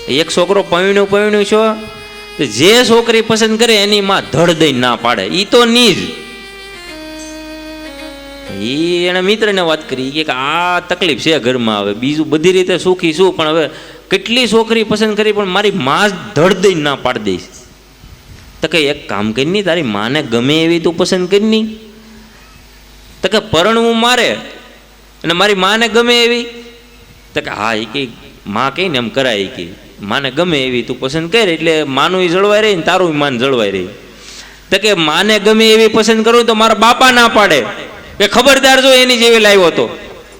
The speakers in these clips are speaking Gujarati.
એક છોકરો પૈણું છો તો જે છોકરી પસંદ કરે એની માં ધડ દઈ ના પાડે, ઈ તો ની જ. ઈ એના મિત્રને વાત કરી કે આ તકલીફ છે ઘરમાં, હવે બીજું બધી રીતે સુખી છું પણ હવે કેટલી છોકરી પસંદ કરી પણ મારી માં જ ધડ દઈ ના પાડી દઈશ. તો કે એક કામ કરી ની, તારી માને ગમે એવી તું પસંદ કરી ની. તો કે પરણવું મારે અને મારી માને ગમે એવી. તો કે હા, એ કે માં કઈ ને એમ કરાય, કે માને ગમે એવી તું પસંદ કરે એટલે માનું જળવાઈ રહી ને તારું માન જળવાઈ રહી. તો કે માને ગમે એવી પસંદ કરું તો મારા બાપા ના પાડે કે ખબરદાર જો એની જેવી લાવ્યો તો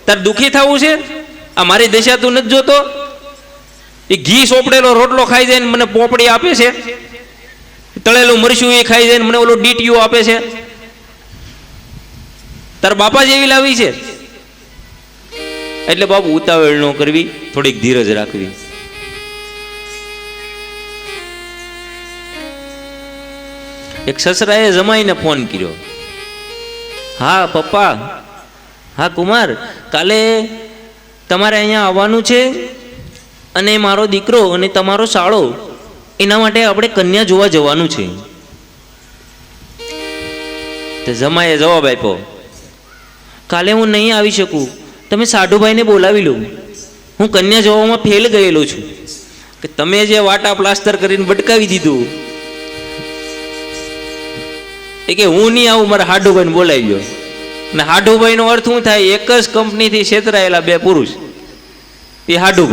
તાર દુખી થવું છે, આ મારી દશા તું નથી જોતો. એ ઘી સોપડેલો રોટલો ખાઈ જાય ને મને પોપડી આપે છે, તળેલું મરચું એ ખાઈ જાય ને મને ઓલો ડીટીયું આપે છે. તાર બાપા જેવી લાવી છે. એટલે બાપુ ઉતાવળ ન કરવી, થોડીક ધીરજ રાખવી. એક સસરાએ જમાઈને ફોન કર્યો. હા પપ્પા, હા કુમાર, કાલે તમારે અહીંયા આવવાનું છે અને મારો દીકરો અને તમારો સાળો, એના માટે આપણે કન્યા જોવા જવાનું છે. તો જમાઈએ જવાબ આપ્યો, કાલે હું નહીં આવી શકું, તમે સાઢુભાઈને બોલાવી લો, હું કન્યા જોવામાં ફેલ ગયેલો છું. કે તમે જે વાટા પ્લાસ્ટર કરીને બટકાવી દીધું એ કે હું નહીં આવું, મારા હાડુભાઈને બોલાવી ગયો. ને હાડુભાઈ નો અર્થ શું થાય? એક જ કંપનીથી છેતરાયેલા બે પુરુષ, એ હાડુભાઈ.